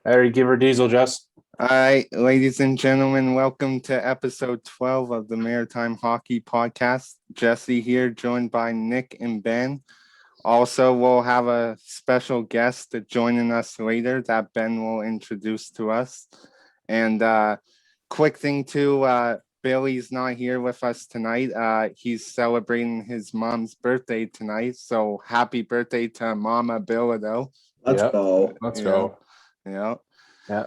Harry, give her diesel, Jess. All right, ladies and gentlemen, welcome to episode 12 of the Maritime Hockey Podcast. Jesse here, joined by Nick and Ben. Also, we'll have a special guest joining us later that Ben will introduce to us. And quick thing too, Billy's not here with us tonight. He's celebrating his mom's birthday tonight. So happy birthday to Mama Billa, though. Let's Yeah, go. let's Yeah, go. yeah. Yeah,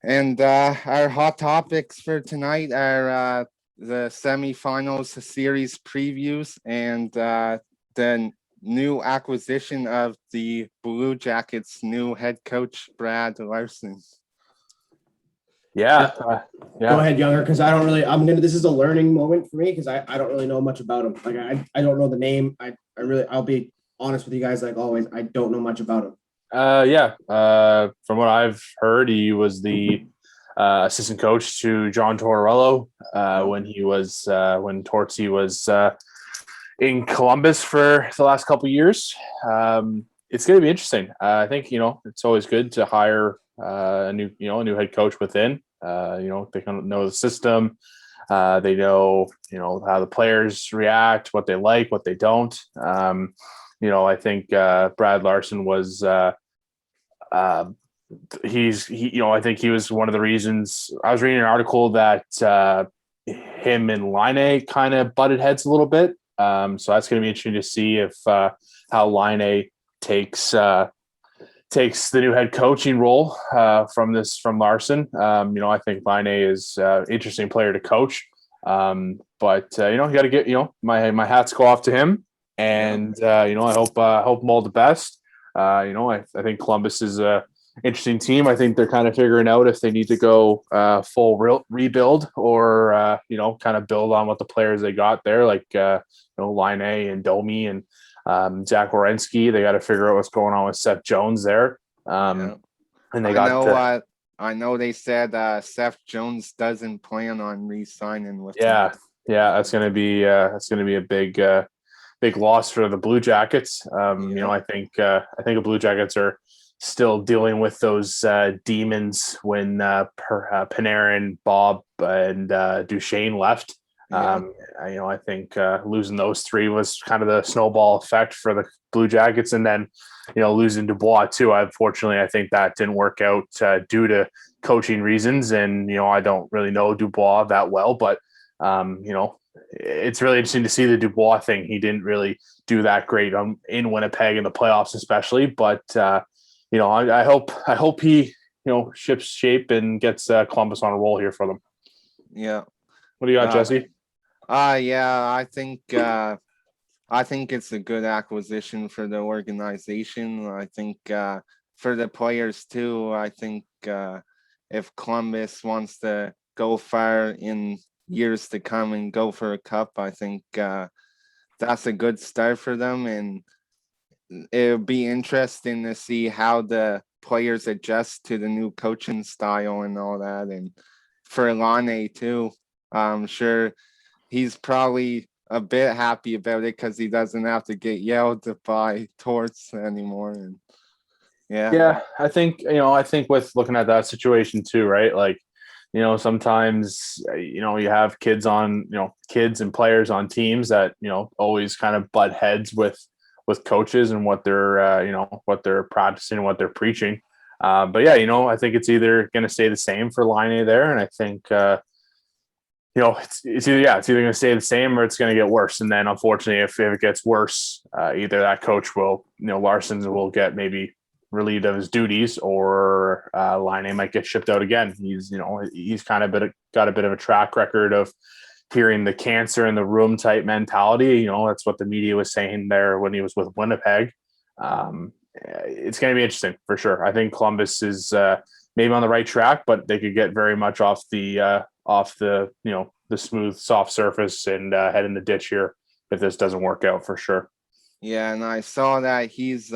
And our hot topics for tonight are the semifinals series previews and the new acquisition of the Blue Jackets' new head coach, Brad Larson. yeah, Go yeah. ahead, Younger, because I don't really. This is a learning moment for me because I don't really know much about him. Like I don't know the name. I'll be honest with you guys. Like always, I don't know much about him. Yeah. From what I've heard, he was the assistant coach to John Tortorella when Tortsy was in Columbus for the last couple of years. It's going to be interesting. I think it's always good to hire a new head coach within. They kind of know the system. They know how the players react, what they like, what they don't. I think Brad Larson was. I think he was one of the reasons. I was reading an article that him and Line kind of butted heads a little bit. So that's going to be interesting to see if how Line takes the new head coaching role from Larson. I think Line is an interesting player to coach. But you got to get my hats go off to him, and I hope him all the best. I think Columbus is a interesting team. I think they're kind of figuring out if they need to go full rebuild or kind of build on what the players they got there, like Line and Domi and Zach Werenski. They got to figure out what's going on with Seth Jones there. And they I know they said Seth Jones doesn't plan on re-signing with them. them. Yeah, that's gonna be a big loss for the Blue Jackets. I think the Blue Jackets are still dealing with those demons when Panarin, Bob, and Duchesne left. I think losing those three was kind of the snowball effect for the Blue Jackets, and then losing Dubois too. Unfortunately, I think that didn't work out due to coaching reasons, and I don't really know Dubois that well, but it's really interesting to see the Dubois thing. He didn't really do that great in Winnipeg in the playoffs, especially. But I hope he ships shape and gets Columbus on a roll here for them. Yeah. What do you got, Jesse? Yeah, I think it's a good acquisition for the organization. I think for the players too. I think if Columbus wants to go far in years to come and go for a cup, I think that's a good start for them, and it'll be interesting to see how the players adjust to the new coaching style and all that. And for Lane too, I'm sure he's probably a bit happy about it because he doesn't have to get yelled at by Torts anymore. And yeah, I think with looking at that situation too, right? Like, sometimes you have kids and players on teams that always kind of butt heads with coaches and what they're practicing and what they're preaching. But yeah, I think it's either going to stay the same for Line there, and I think it's either going to stay the same or it's going to get worse. And then unfortunately, if it gets worse, either that coach will Larson will get maybe relieved of his duties, or Line might get shipped out again. He's kind of got a bit of a track record of hearing the cancer in the room type mentality. That's what the media was saying there when he was with Winnipeg. It's going to be interesting for sure. I think Columbus is maybe on the right track, but they could get very much off the smooth, soft surface and head in the ditch here if this doesn't work out for sure. Yeah, and I saw that he's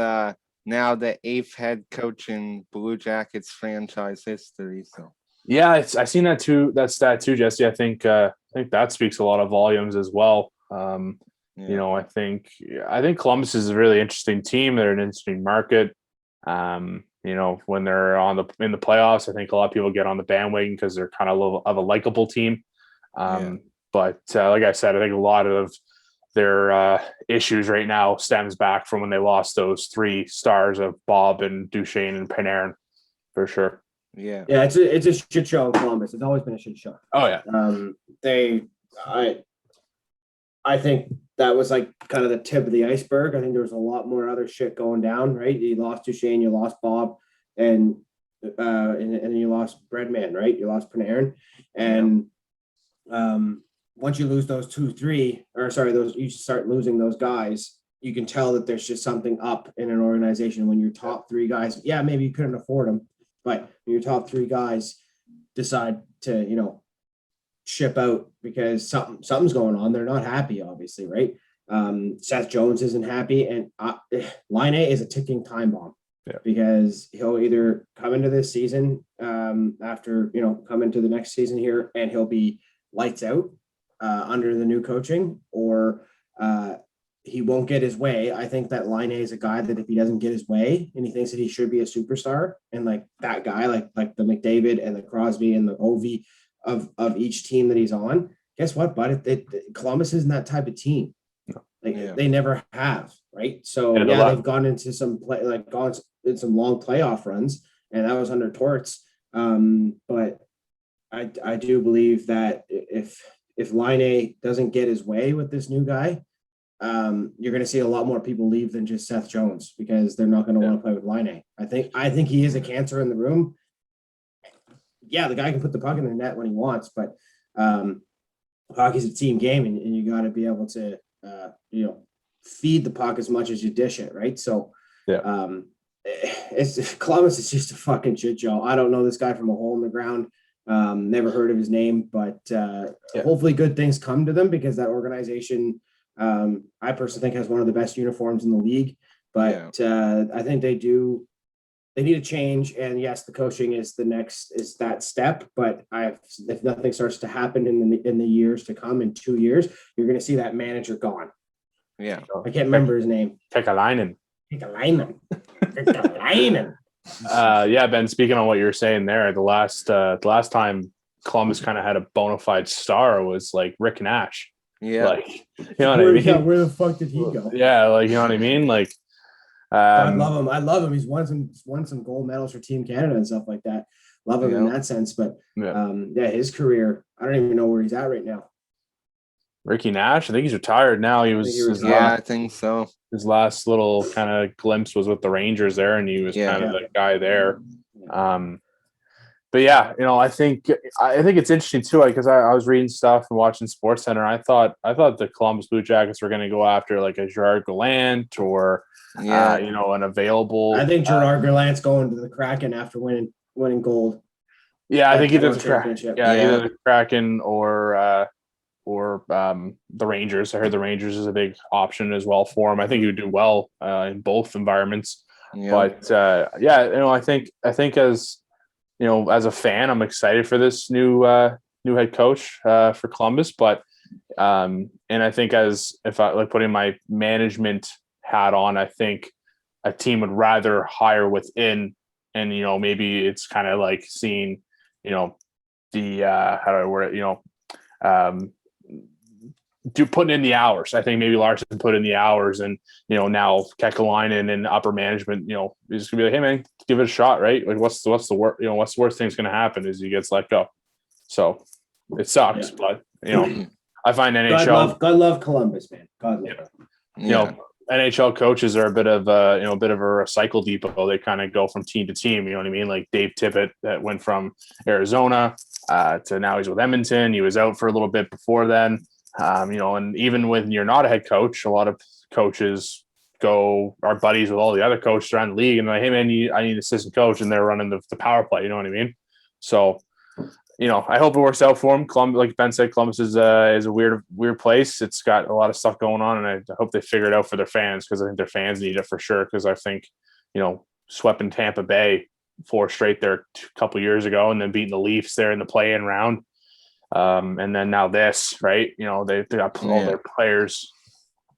now the 8th head coach in Blue Jackets franchise history. So yeah, I seen that too. That's that too, Jesse. I think that speaks a lot of volumes as well. I think Columbus is a really interesting team. They're an interesting market. when they're in the playoffs, I think a lot of people get on the bandwagon because they're kind of a likable team. But like I said, I think a lot of their issues right now stems back from when they lost those 3 stars of Bob and Duchesne and Panarin, for sure. Yeah. Yeah, it's a shit show in Columbus. It's always been a shit show. Oh yeah. I think that was like kind of the tip of the iceberg. I think there was a lot more other shit going down, right? You lost Duchesne, you lost Bob, and you lost Breadman, right? You lost Panarin. And once you lose those you start losing those guys, you can tell that there's just something up in an organization when your top 3 guys, maybe you couldn't afford them, but when your top 3 guys decide to, ship out because something's going on. They're not happy, obviously, right? Seth Jones isn't happy, and Line A is a ticking time bomb because he'll either come into this season after come into the next season here, and he'll be lights out under the new coaching, or he won't get his way. I think that Line A is a guy that if he doesn't get his way and he thinks that he should be a superstar, and like that guy, like the McDavid and the Crosby and the Ovi of each team that he's on, guess what, bud? Columbus isn't that type of team. They never have, right? So they've gone into some gone in some long playoff runs, and that was under Torts. But I do believe that if Line A doesn't get his way with this new guy, you're going to see a lot more people leave than just Seth Jones, because they're not going to want to play with Line A. I think he is a cancer in the room. Yeah, the guy can put the puck in the net when he wants, but hockey's a team game, and you got to be able to, feed the puck as much as you dish it, right? So, Columbus is just a fucking shit show. I don't know this guy from a hole in the ground. Never heard of his name, but hopefully good things come to them, because that organization, I personally think, has one of the best uniforms in the league. But I think they need a change, and yes, the coaching is that step. But if nothing starts to happen in the years to come, in 2 years, you're going to see that manager gone. Yeah, I can't remember his name. Kekalainen. Ben, speaking on what you were saying there, the last time Columbus kind of had a bona fide star was like Rick Nash. Yeah, like, you know what I mean? Yeah, where the fuck did he go? Yeah, like, you know what I mean? Like, I love him. He's won some gold medals for Team Canada and stuff like that. Love him in that sense. But his career, I don't even know where he's at right now. Ricky Nash, I think he's retired now. I think so. His last little kind of glimpse was with the Rangers there, and he was kind of the guy there. But I think it's interesting too, because I was reading stuff and watching SportsCenter. I thought the Columbus Blue Jackets were going to go after like a Gerard Gallant or an available. I think Gerard Gallant's going to the Kraken after winning gold. Yeah, I think either the Kraken or the Rangers. I heard the Rangers is a big option as well for him. I think he would do well in both environments. Yeah. But I think as as a fan, I'm excited for this new head coach for Columbus. But and I think if I like putting my management hat on, I think a team would rather hire within, and maybe it's kind of like seeing the how do I word it, putting in the hours. I think maybe Larson put in the hours, and now Kekalainen and upper management, is gonna be like, hey man, give it a shot, right? Like what's the worst what's the worst thing that's gonna happen is he gets let go. So it sucks, but I find NHL. God love Columbus, man. God love. NHL coaches are a bit of a recycle depot. They kind of go from team to team. You know what I mean? Like Dave Tippett that went from Arizona to now he's with Edmonton. He was out for a little bit before then. And even when you're not a head coach, a lot of coaches are buddies with all the other coaches around the league, and they're like, hey man, I need an assistant coach, and they're running the power play. You know what I mean? So, I hope it works out for them. Columbus, like Ben said, Columbus is a weird place. It's got a lot of stuff going on, and I hope they figure it out for their fans, because I think their fans need it for sure. Because I think, sweeping Tampa Bay 4 straight there a couple years ago, and then beating the Leafs there in the play-in round. And then now this, right? They got all their players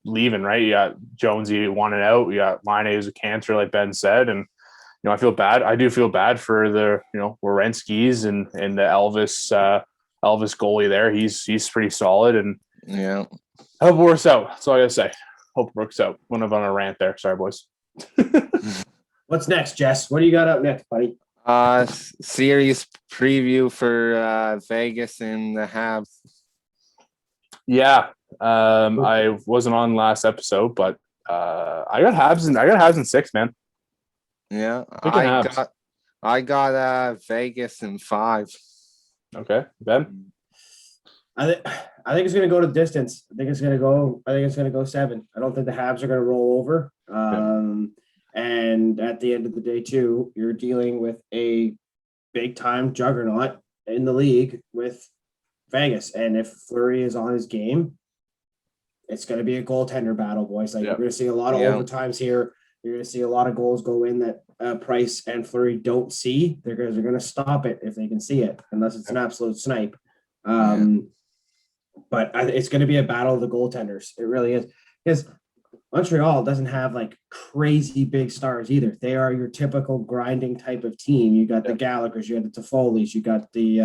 leaving, right? You got Jonesy wanted out. You got Line A as a cancer, like Ben said, and I feel bad. I do feel bad for the Werenskis and the Elvis goalie there. He's pretty solid, and Yeah. hope it works out. That's all I gotta say. Hope it works out. Went on a rant there. Sorry, boys. What's next, Jess? What do you got up next, buddy? Series preview for Vegas and the Habs. Yeah. I wasn't on last episode, but I got Habs in 6, man. Yeah, Habs. I got Vegas in 5. Okay, Ben. I think it's going to go to distance. I think it's going to go 7. I don't think the Habs are going to roll over. And at the end of the day, too, you're dealing with a big time juggernaut in the league with Vegas. And if Fleury is on his game, it's going to be a goaltender battle, boys. Like We're going to see a lot of overtimes here. You're going to see a lot of goals go in that Price and Fleury don't see. They're going to stop it if they can see it, unless it's an absolute snipe. But it's going to be a battle of the goaltenders. It really is, because Montreal doesn't have like crazy big stars either. They are your typical grinding type of team. You got the Gallaghers, you got the Toffoli's, you got the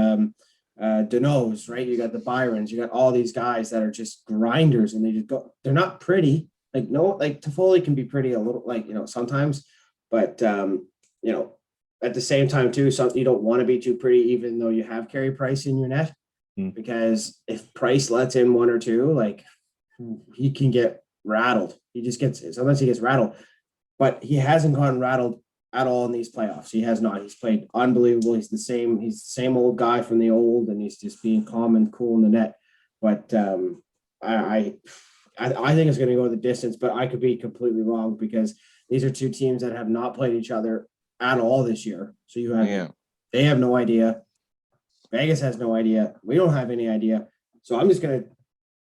Deneaus, right? You got the Byrons, you got all these guys that are just grinders, and they just go. They're not pretty. Like Toffoli can be pretty a little, sometimes, but at the same time too, you don't want to be too pretty, even though you have Carey Price in your net, because if Price lets in 1 or 2, he can get rattled. Sometimes he gets rattled, but he hasn't gotten rattled at all in these playoffs. He has not. He's played unbelievable. He's the same old guy from the old, and he's just being calm and cool in the net. But I think it's going to go the distance, but I could be completely wrong, because these are two teams that have not played each other at all this year. So they have no idea. Vegas has no idea. We don't have any idea. So I'm just going to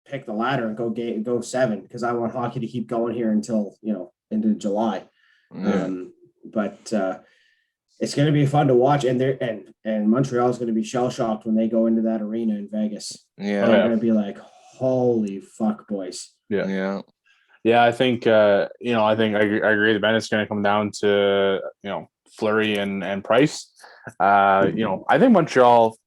pick the ladder and go 7, because I want hockey to keep going here until into July. But it's going to be fun to watch, and Montreal is going to be shell shocked when they go into that arena in Vegas. Yeah, they're going to be like, "Holy fuck, boys!" Yeah. I think I agree with Ben. It's going to come down to Fleury and Price. I think Montreal,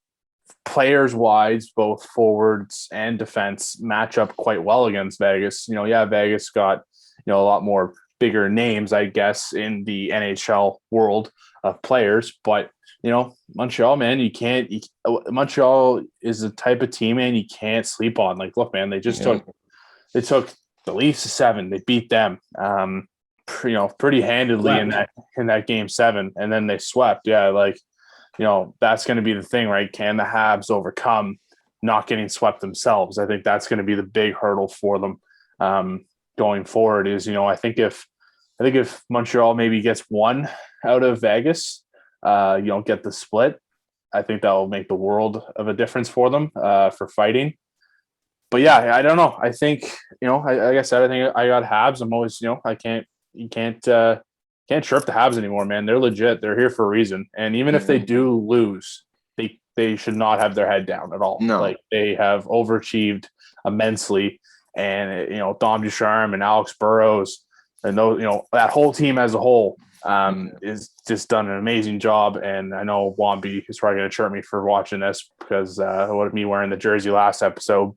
players wise, both forwards and defense, match up quite well against Vegas. Vegas got a lot more bigger names, I guess, in the NHL world of players, but Montreal, man, Montreal is the type of team, man, you can't sleep on. Like, look, man, they took the Leafs to 7. They beat them pretty handedly in that game 7, and then they swept. That's going to be the thing, right? Can the Habs overcome not getting swept themselves? I think that's going to be the big hurdle for them going forward. Is I think if Montreal maybe gets 1 out of Vegas, get the split, I think that will make the world of a difference for them for fighting. But I don't know. I think like I said, I think I got Habs. I'm always you can't trip the Habs anymore, man. They're legit. They're here for a reason. And even if they do lose, they should not have their head down at all. No. They have overachieved immensely. And, Dom Ducharme and Alex Burrows and those, that whole team as a whole is just done an amazing job. And I know Wamby is probably going to chirp me for watching this, because what me wearing the jersey last episode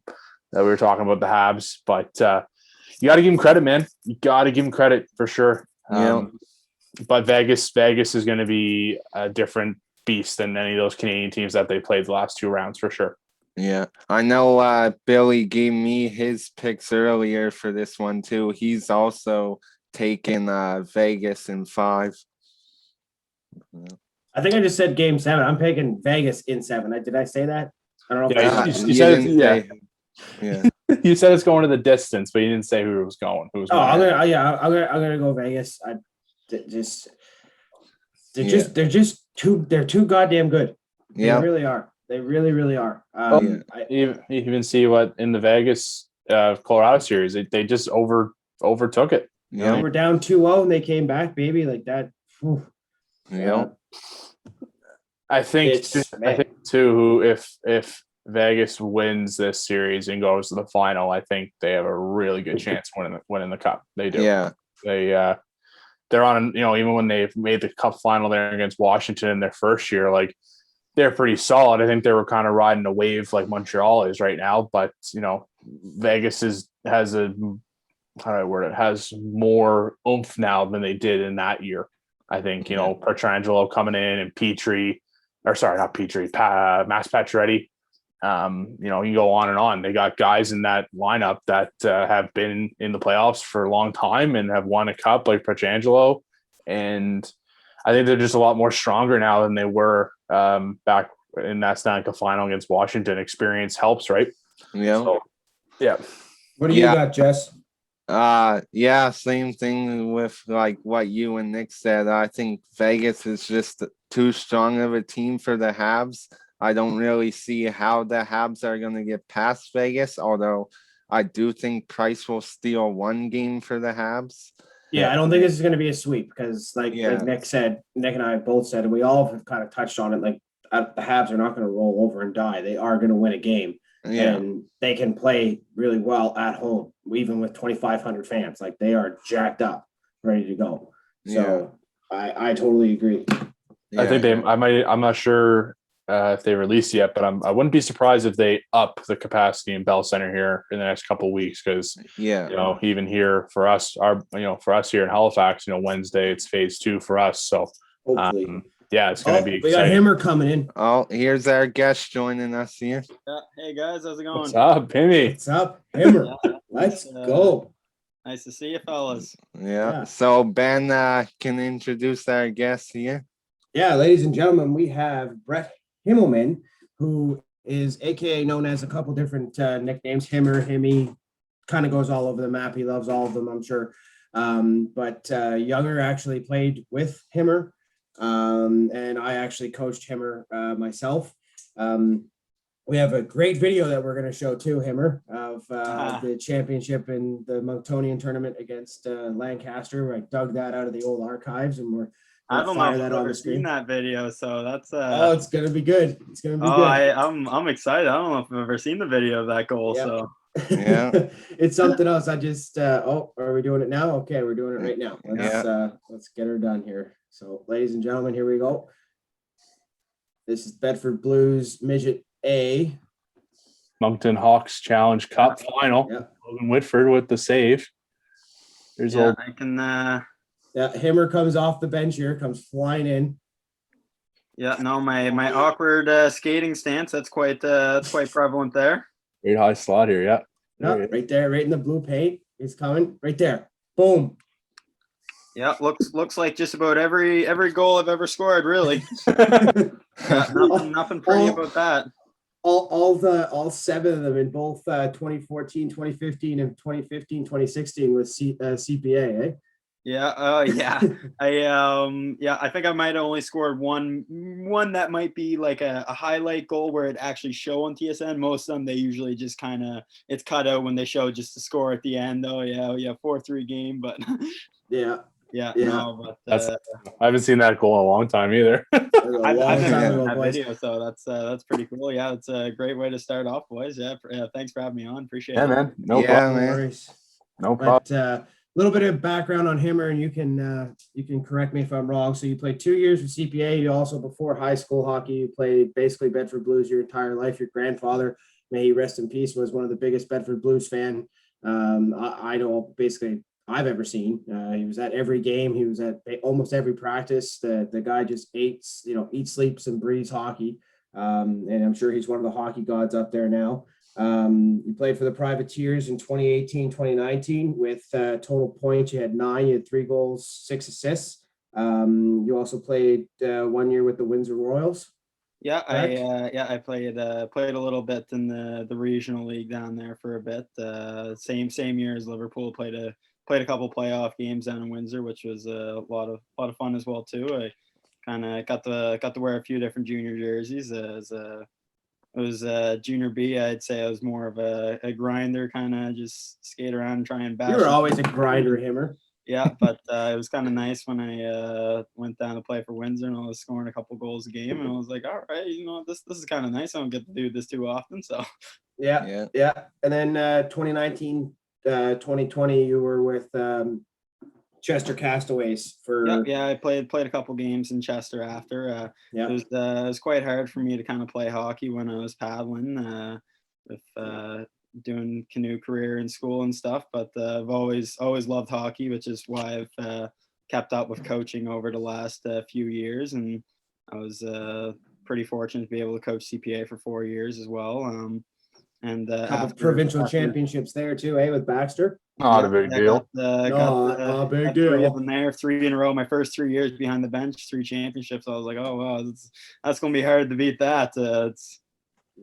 that we were talking about the Habs. But you got to give him credit, man. You got to give him credit for sure. But Vegas is going to be a different beast than any of those Canadian teams that they played the last 2 rounds for sure. Yeah, I know Billy gave me his picks earlier for this one too. He's also taken Vegas in 5. I think I just said game 7. I'm picking Vegas in 7. Did I say that? I don't know. You said you said it's going to the distance, but you didn't say who it was going. I'm gonna go Vegas. They're too goddamn good. They really are. They really, really are. You even see what in the Vegas Colorado series, they just overtook it. Yeah, we're down 2-0 and they came back, baby, like that. I think too, if Vegas wins this series and goes to the final, I think they have a really good chance winning the cup. They do. Yeah. they're on, even when they made the cup final there against Washington in their first year, like they're pretty solid. I think they were kind of riding a wave like Montreal is right now, but Vegas has a, how do I word it, has more oomph now than they did in that year. I think, Petrangelo coming in and Mass Pacioretty. You go on and on. They got guys in that lineup that have been in the playoffs for a long time and have won a cup, like Petrangelo. And I think they're just a lot more stronger now than they were back in that Stanley Cup final against Washington. Experience helps, right? Yeah. So, yeah. What do you got, Jess? Same thing with like what you and Nick said. I think Vegas is just too strong of a team for the Habs. I don't really see how the Habs are going to get past Vegas, although I do think Price will steal one game for the Habs. Yeah, I don't think this is going to be a sweep because, like Nick said, Nick and I both said, and we all have kind of touched on it, like the Habs are not going to roll over and die. They are going to win a game. Yeah. And they can play really well at home, even with 2,500 fans. Like they are jacked up, ready to go. So I totally agree. Yeah. I think I'm not sure if they released yet, but I wouldn't be surprised if they up the capacity in Bell Center here in the next couple of weeks. Cause even here for us, for us here in Halifax, Wednesday, it's phase 2 for us. So hopefully. It's going to be exciting. We got Himmer coming in. Oh, here's our guest joining us here. Yeah. Hey, guys. How's it going? What's up, Himmy? What's up, Himmer? Let's go. Nice to see you, fellas. Yeah. So Ben can introduce our guest here. Yeah, ladies and gentlemen, we have Bret Himmelman, who is AKA known as a couple different nicknames. Himmer, Himmy, kind of goes all over the map. He loves all of them, I'm sure. But Younger actually played with Himmer. And I actually coached Himmer myself. We have a great video that we're going to show too, Himmer, of the championship in the Monctonian tournament against Lancaster. I dug that out of the old archives, and I don't know if I've ever seen that video, so that's it's gonna be good. It's gonna be good. I'm excited. I don't know if I've ever seen the video of that goal. Yep. So it's something else. I just are we doing it now? Okay, we're doing it right now. Let's get her done here. So, ladies and gentlemen, here we go. This is Bedford Blues Midget A. Moncton Hawks Challenge Cup final. Yep. Logan Whitford with the save. There's I can. Himmer comes off the bench here, comes flying in. Yeah, no, my awkward skating stance. That's quite prevalent there. Great high slot here, yeah. Right there, right in the blue paint. He's coming right there. Boom. Yeah, looks like just about every goal I've ever scored, really. Nothing pretty about that. All 7 of them in both 2014, 2015, and 2015, 2016 with CPA, eh? Yeah. I think I might have only scored one that might be like a highlight goal where it actually show on TSN. Most of them, they usually just kind of, it's cut out when they show just to score at the end. Oh yeah, 4-3 game, but yeah. No, but I haven't seen that goal in a long time either. I've never seen that video, so that's pretty cool. Yeah, it's a great way to start off, boys. Yeah, thanks for having me on. Appreciate it. Yeah, man. No problem. Man. No problem. But little bit of background on Himmer, and you can correct me if I'm wrong. So you played 2 years with CPA. You also, before high school hockey, you played basically Bedford Blues your entire life. Your grandfather, may he rest in peace, was one of the biggest Bedford Blues fan I know basically I've ever seen. He was at every game. He was at almost every practice. The guy just eats, sleeps and breathes hockey. And I'm sure he's one of the hockey gods up there now. You played for the Privateers in 2018, 2019 with total points. You had 9, you had 3 goals, 6 assists. You also played 1 year with the Windsor Royals. Yeah, I played a little bit in the regional league down there for a bit. Same year as Liverpool. Played a couple playoff games down in Windsor, which was a lot of fun as well too. I kind of got to wear a few different junior jerseys. It was junior B. I'd say I was more of a grinder, kind of just skate around and try and bash. You were always a grinder, Himmer. Yeah, but it was kind of nice when I went down to play for Windsor and I was scoring a couple goals a game, and I was like, all right, this is kind of nice. I don't get to do this too often, so. Yeah. And then 2019, 2020, you were with Chester Castaways for. Yeah, I played a couple games in Chester after. Yeah. It was quite hard for me to kind of play hockey when I was paddling, with doing canoe career in school and stuff. But I've always loved hockey, which is why I've kept up with coaching over the last few years. And I was pretty fortunate to be able to coach CPA for 4 years as well. And a couple provincial championships there too, with Baxter. Not a big deal. Got big deal. 3 of them there, 3 in a row. My first 3 years behind the bench, 3 championships. I was like, oh wow, that's gonna be hard to beat that.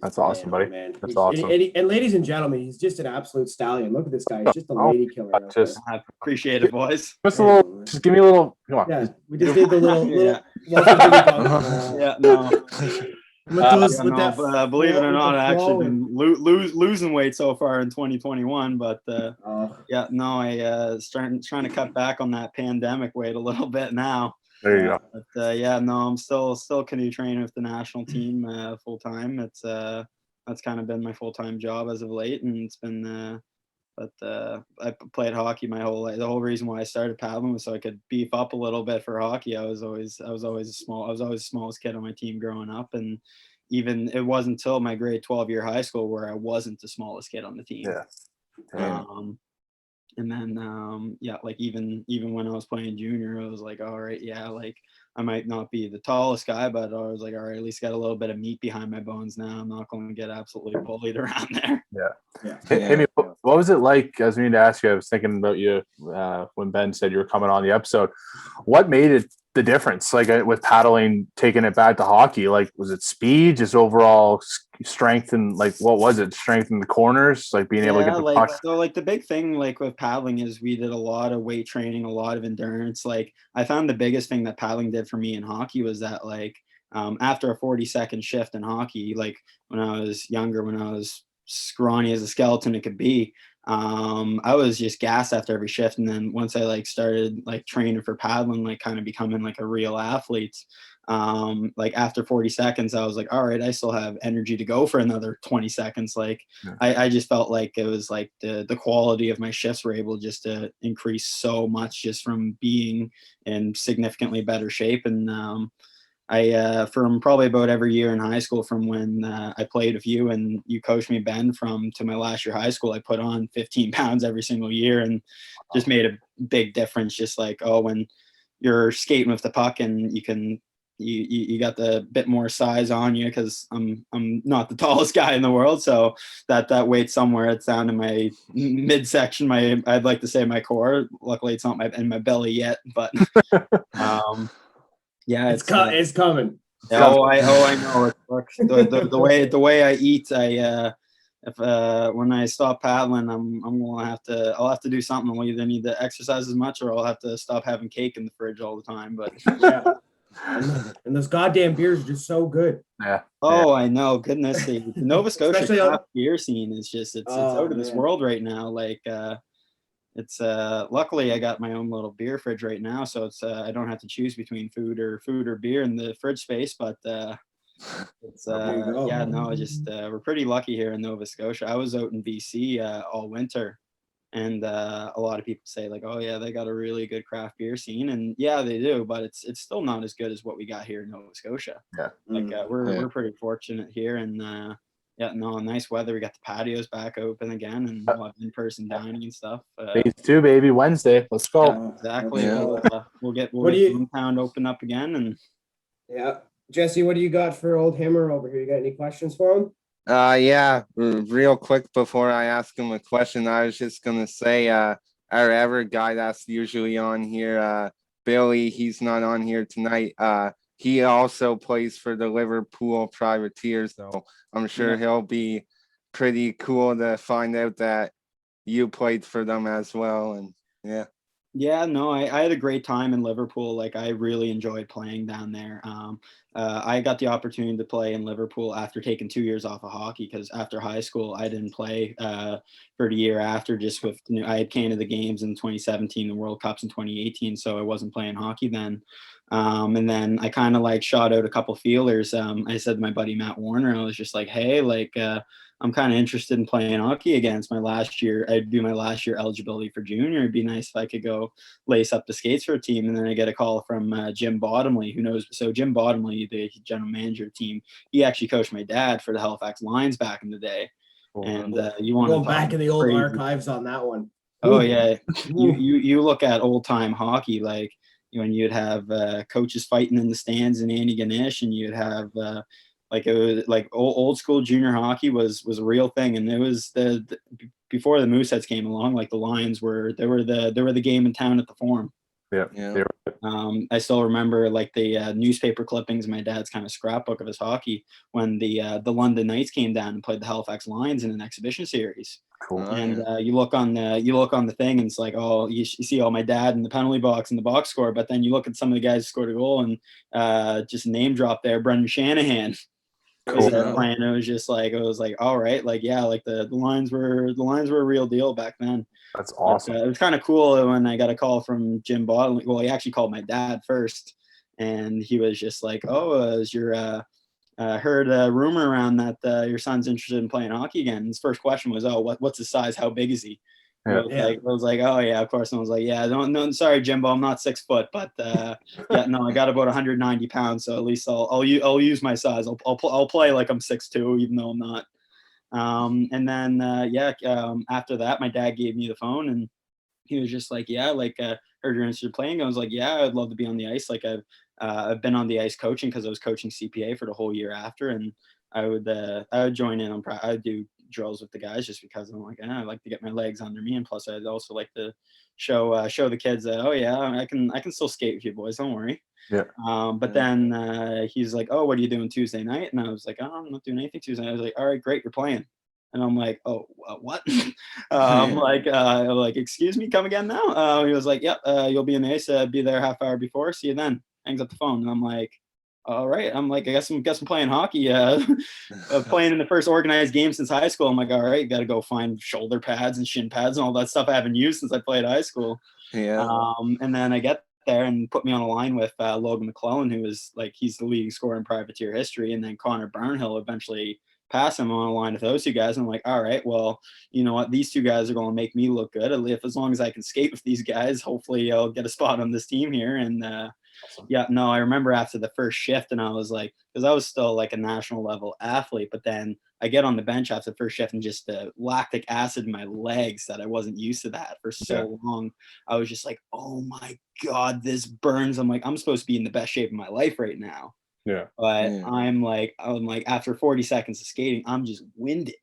That's awesome, buddy. Man. That's awesome. And ladies and gentlemen, he's just an absolute stallion. Look at this guy. He's just a lady killer. I appreciate it, boys. Just give me a little. Come on. Yeah, we just did the little. Yeah. Yeah, no. With believe it or not, I actually been losing weight so far in 2021. But I trying to cut back on that pandemic weight a little bit now. There you go. But I'm still canoe training with the national team full time. That's kind of been my full time job as of late, and it's been. I played hockey my whole life. The whole reason why I started paddling was so I could beef up a little bit for hockey. I was always the smallest kid on my team growing up, and even it wasn't until my grade 12 year high school where I wasn't the smallest kid on the team. Yeah. And then like even when I was playing junior, I was like, all right, like I might not be the tallest guy, but I was like, all right, at least got a little bit of meat behind my bones now. I'm not going to get absolutely bullied around there. Hey, what was it like? I was meaning to ask you. I was thinking about you when Ben said you were coming on the episode. What made it the difference? Like with paddling, taking it back to hockey. Like, was it speed, just overall strength, and like what was it? Strength in the corners, like being able to get the puck. So like the big thing like with paddling is we did a lot of weight training, a lot of endurance. Like I found the biggest thing that paddling did for me in hockey was that like after a 40-second shift in hockey, like when I was younger, when I was scrawny as a skeleton it could be, I was just gassed after every shift. And then once I like started like training for paddling, like kind of becoming like a real athlete, like after 40 seconds I was like, all right, I still have energy to go for another 20 seconds. Like I just felt like it was like the quality of my shifts were able just to increase so much just from being in significantly better shape. And I from probably about every year in high school, from when I played with you and you coached me, Ben, to my last year high school, I put on 15 pounds every single year, and just made a big difference. Just like, when you're skating with the puck and you got the bit more size on you, because I'm not the tallest guy in the world, so that weight somewhere, it's down to my midsection, I'd like to say my core. Luckily it's not in my belly yet, but yeah, it's coming. I know. The way I eat, when I stop paddling, I'll have to do something. I'll either need to exercise as much, or I'll have to stop having cake in the fridge all the time. But and those goddamn beers are just so good. I know. Goodness, the Nova Scotia craft beer scene is just it's out of this world right now. Like it's luckily I got my own little beer fridge right now, so it's I don't have to choose between food or beer in the fridge space. But it's we're pretty lucky here in Nova Scotia. I was out in BC all winter, and a lot of people say like, oh yeah, they got a really good craft beer scene, and yeah, they do, but it's still not as good as what we got here in Nova Scotia. We're pretty fortunate here, and nice weather. We got the patios back open again, and we'll have in-person dining and stuff. Phase 2, baby, Wednesday. Let's go. Yeah, exactly. Yeah. We'll get Town open up again, and Jesse, what do you got for old Himmer over here? You got any questions for him? Real quick before I ask him a question, I was just gonna say our other guy that's usually on here, Billy, he's not on here tonight. He also plays for the Liverpool Privateers, so I'm sure he'll be pretty cool to find out that you played for them as well. And I had a great time in Liverpool. Like I really enjoyed playing down there. I got the opportunity to play in Liverpool after taking 2 years off of hockey, because after high school I didn't play for the year after, just with I had Canada Games in 2017, the World Cups in 2018, so I wasn't playing hockey then. And then I kind of like shot out a couple feelers. I said to my buddy Matt Warner, I was just like, hey, like I'm kind of interested in playing hockey again. It's my last year. I'd do my last year eligibility for junior. It'd be nice if I could go lace up the skates for a team. And then I get a call from Jim Bottomley, who knows. So Jim Bottomley, the general manager of the team, he actually coached my dad for the Halifax Lions back in the day. And you want to Going back in the old crazy archives on that one. Oh yeah, Ooh. you look at old time hockey, like when you'd have coaches fighting in the stands in Andy Ganesh, and you'd have like it was like old school junior hockey was a real thing, and it was the before the Mooseheads came along, like the Lions they were the game in town at the Forum. Yeah. Yeah. I still remember like the newspaper clippings, my dad's kind of scrapbook of his hockey when the London Knights came down and played the Halifax Lions in an exhibition series. Cool. And you look on the thing and it's like, oh, you see all my dad in the penalty box and the box score, but then you look at some of the guys who scored a goal and just name drop there, Brendan Shanahan. Cool. Playing. It was like, all right, like yeah, like the Lions were a real deal back then. That's awesome. But, it was kind of cool when I got a call from Jim Bottomley. Well, he actually called my dad first, and he was just like, "Oh, is your heard a rumor around that your son's interested in playing hockey again?" And his first question was, "Oh, what's his size? How big is he?" Yeah. I was like, "Oh yeah, of course." And I was like, "Yeah, no, sorry, Jimbo, I'm not 6 foot, but yeah, no, I got about 190 pounds, so at least I'll use my size. I'll play like I'm 6'2", even though I'm not." And then after that, my dad gave me the phone, and he was just like, "Yeah, like heard you're interested in playing." I was like, "Yeah, I'd love to be on the ice." Like I've been on the ice coaching because I was coaching CPA for the whole year after, and I would join in on I would do drills with the guys just because I'm like, I like to get my legs under me, and plus I'd also like to show the kids that, oh yeah, I can still skate with you boys, don't worry. Yeah. But then he's like, "Oh, what are you doing Tuesday night?" And I was like, "Oh, I'm not doing anything Tuesday night." I was like, "All right, great, you're playing." And I'm like, "Oh, what?" Like, "Excuse me, come again now?" He was like, "Yep, you'll be in the ice. Be there half hour before. See you then." Hangs up the phone, and I'm like, "All right." I'm like, "I guess I'm playing hockey. Playing in the first organized game since high school." I'm like, "All right, got to go find shoulder pads and shin pads and all that stuff I haven't used since I played high school." Yeah. And then I get there and put me on a line with Logan McClellan, who is like, he's the leading scorer in privateer history, and then Connor Barnhill eventually passed him on a line with those two guys. And I'm like, all right, well, you know what, these two guys are going to make me look good. If as long as I can skate with these guys, hopefully I'll get a spot on this team here. And yeah, no, I remember after the first shift, and I was like, because I was still like a national level athlete, but then I get on the bench after the first shift, and just the lactic acid in my legs that I wasn't used to that for so long. I was just like, oh my God, this burns. I'm like, I'm supposed to be in the best shape of my life right now. Yeah. But I'm like, after 40 seconds of skating, I'm just winded.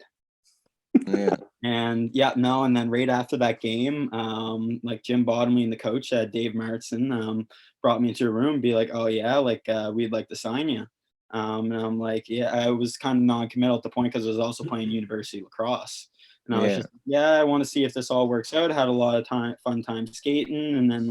Yeah. And and then right after that game, like Jim Bottomley and the coach, Dave Martson, brought me into a room and be like, "Oh yeah, like we'd like to sign you." And I'm like, yeah, I was kind of non-committal at the point because I was also playing university lacrosse. And I was just, I want to see if this all works out. I had a lot of fun time skating, and then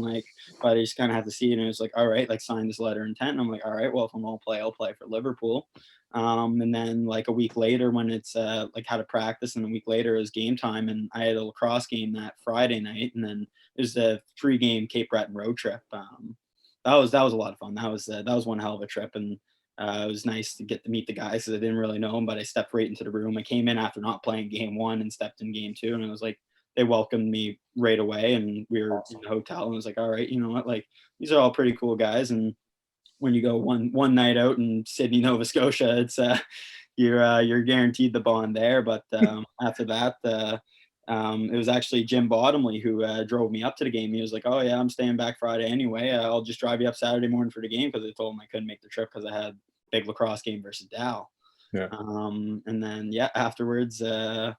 but I just kind of have to see it. And it was like, all right, like sign this letter of intent. And I'm like, all right, well, if I'm gonna play, I'll play for Liverpool. And then like a week later, when it's like had a practice, and a week later it was game time, and I had a lacrosse game that Friday night, and then there's the 3-game Cape Breton road trip. That was a lot of fun. That was one hell of a trip, and it was nice to get to meet the guys because I didn't really know them, but I stepped right into the room. I came in after not playing game one and stepped in game two, and it was like they welcomed me right away, and we were in the hotel, and I was like, all right, you know what, like these are all pretty cool guys. And when you go one night out in Sydney, Nova Scotia, it's you're guaranteed the bond there. But after that, it was actually Jim Bottomley who drove me up to the game. He was like, "Oh yeah, I'm staying back Friday anyway. I'll just drive you up Saturday morning for the game," because I told him I couldn't make the trip because I had a big lacrosse game versus Dow. Yeah. And then afterwards, I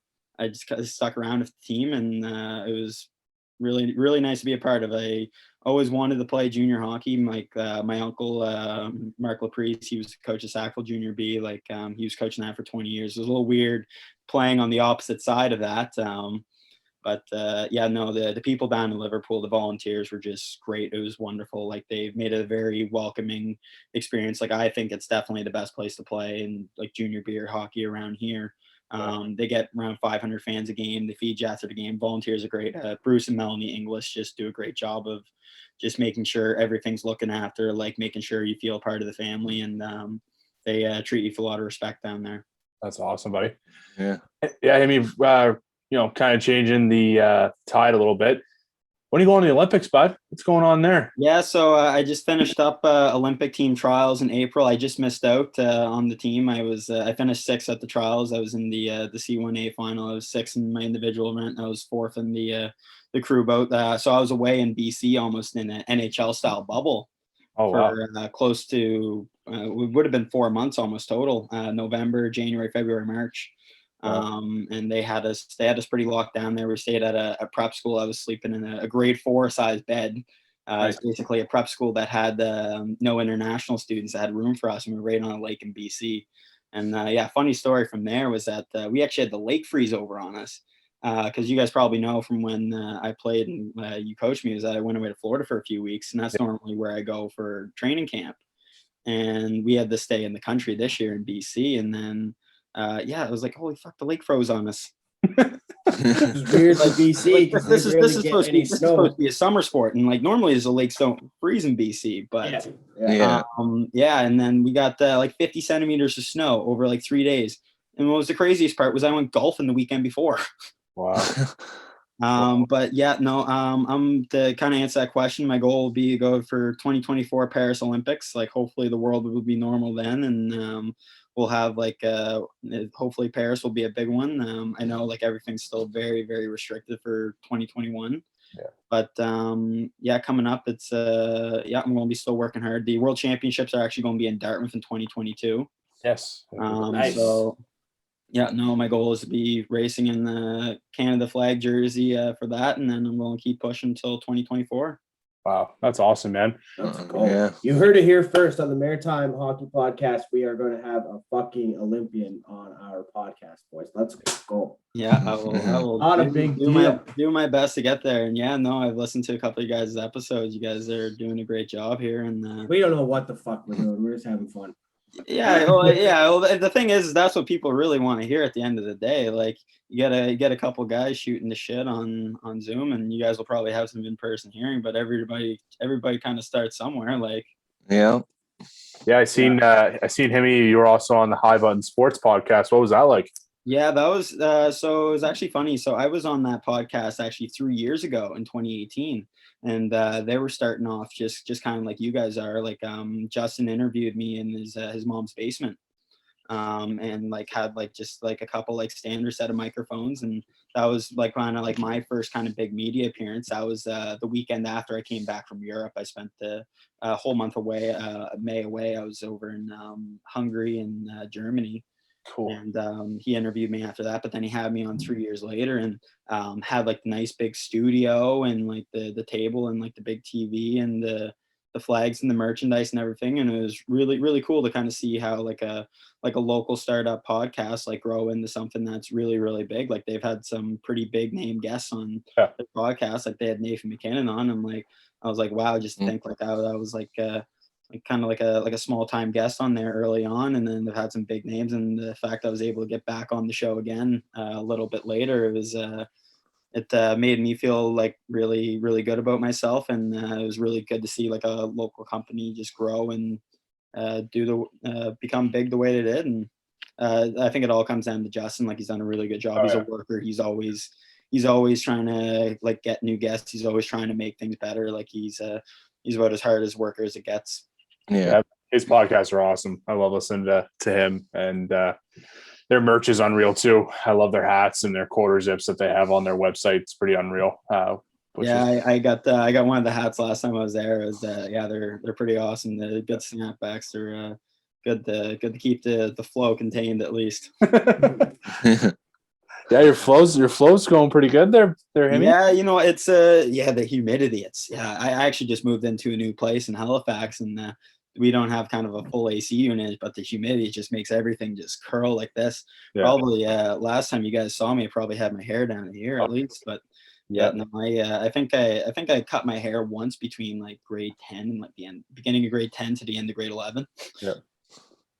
just stuck around with the team, and it was really, really nice to be a part of. I always wanted to play junior hockey. Like my uncle, Mark Laprice, he was coach of Sackville Junior B. Like he was coaching that for 20 years. It was a little weird playing on the opposite side of that. But the people down in Liverpool, the volunteers were just great. It was wonderful. Like they've made it a very welcoming experience. Like I think it's definitely the best place to play in like junior beer hockey around here. They get around 500 fans a game. They feed you after the game. Volunteers are great. Bruce and Melanie English just do a great job of just making sure everything's looking after, like making sure you feel part of the family, and they treat you with a lot of respect down there. That's awesome, buddy. Yeah. Yeah, I mean, kind of changing the tide a little bit. When are you going to the Olympics, bud? What's going on there? Yeah, so I just finished up Olympic team trials in April. I just missed out on the team. I finished sixth at the trials. I was in the C1A final. I was sixth in my individual event. I was fourth in the crew boat. So I was away in BC, almost in an NHL style bubble for close to it would have been 4 months almost total. November, January, February, March. And they had us pretty locked down there. We stayed at a prep school. I was sleeping in a grade 4 size bed. It's basically a prep school that had no international students that had room for us, and we were right on a lake in BC. And funny story from there was that we actually had the lake freeze over on us, because you guys probably know from when I played and you coached me, is that I went away to Florida for a few weeks, and that's normally where I go for training camp. And we had to stay in the country this year in BC, and then it was like, holy fuck, the lake froze on us. It's weird like BC because this is supposed to be a summer sport, and like normally the lakes don't freeze in BC, but and then we got like 50 centimeters of snow over like 3 days. And what was the craziest part was I went golfing the weekend before. Wow. I'm to kind of answer that question. My goal will be to go for 2024 Paris Olympics. Like hopefully the world will be normal then, and we'll have like hopefully Paris will be a big one. I know like everything's still very, very restricted for 2021. Yeah. But coming up, it's I'm going to be still working hard. The World Championships are actually going to be in Dartmouth in 2022. Yes. Nice. So my goal is to be racing in the Canada flag jersey for that, and then I'm going to keep pushing until 2024. Wow, that's awesome, man. That's cool. Yeah. You heard it here first on the Maritime Hockey Podcast. We are going to have a fucking Olympian on our podcast, boys. Let's go. Yeah, I will Not a big deal. Do my best to get there. And I've listened to a couple of you guys' episodes. You guys are doing a great job here. And we don't know what the fuck we're doing. We're just having fun. Well, the thing is that's what people really want to hear at the end of the day. Like you get a couple guys shooting the shit on Zoom, and you guys will probably have some in-person hearing, but everybody kind of starts somewhere. Like I seen Himmy. You were also on the High Button Sports podcast. What was that like? Yeah, that was so it was actually funny. So I was on that podcast actually 3 years ago in 2018. And they were starting off just kind of like you guys are. Like Justin interviewed me in his mom's basement, and like had like just like a couple like standard set of microphones, and that was like kind of like my first kind of big media appearance. That was the weekend after I came back from Europe. I spent the whole month away, May away. I was over in Hungary and Germany. Cool. And he interviewed me after that, but then he had me on 3 years later, and had like the nice big studio and like the table and like the big TV and the flags and the merchandise and everything. And it was really, really cool to kind of see how like a local startup podcast like grow into something that's really, really big. Like they've had some pretty big name guests on the podcast. Like they had Nathan McKinnon on. I was like, wow, just to think like that was like kind of like a small time guest on there early on, and then they've had some big names. And the fact I was able to get back on the show again a little bit later, it made me feel like really, really good about myself. And it was really good to see like a local company just grow and become big the way it did. And I think it all comes down to Justin. Like he's done a really good job. He's a worker. He's always trying to like get new guests. He's always trying to make things better. Like he's about as hard as worker as it gets. Yeah, his podcasts are awesome. I love listening to him, and their merch is unreal too. I love their hats and their quarter zips that they have on their website. It's pretty unreal. I got one of the hats last time I was there. It was they're pretty awesome. The good snapbacks are good to keep the flow contained at least. Yeah, your flow's going pretty good there, Himmy. Yeah, it's the humidity. I actually just moved into a new place in Halifax, and we don't have kind of a full AC unit, but the humidity just makes everything just curl like this. Yeah. Probably last time you guys saw me, I probably had my hair down here at least, but I think I cut my hair once between like grade 10 and like beginning of grade 10 to the end of grade 11. Yeah.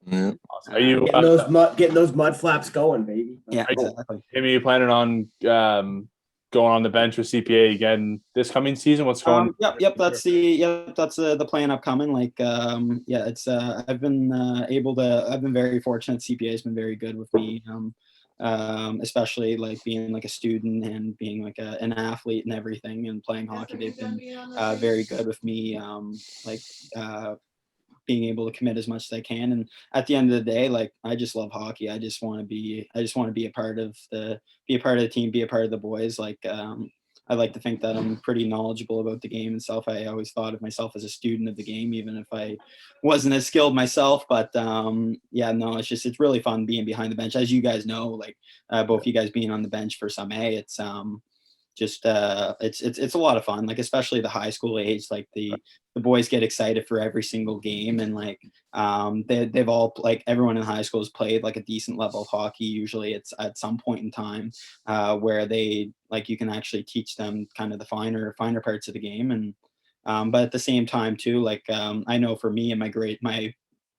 Awesome. Are you getting those mud flaps going, baby? Yeah, exactly. Maybe you planning on going on the bench with CPA again this coming season? What's going? Yep. That's the plan upcoming. Like, it's I've been I've been very fortunate. CPA has been very good with me. Especially like being like a student and being like an athlete and everything and playing hockey. They've been very good with me. Being able to commit as much as I can. And at the end of the day, like I just love hockey. I just want to be a part of the team, be a part of the boys. Like I like to think that I'm pretty knowledgeable about the game itself. I always thought of myself as a student of the game, even if I wasn't as skilled myself. But it's really fun being behind the bench. As you guys know, like both you guys being on the bench for some A, it's it's a lot of fun, like especially the high school age. Like the boys get excited for every single game, and like they've all, like everyone in high school has played like a decent level of hockey. Usually it's at some point in time where they, like, you can actually teach them kind of the finer parts of the game. And but at the same time too, like I know for me and my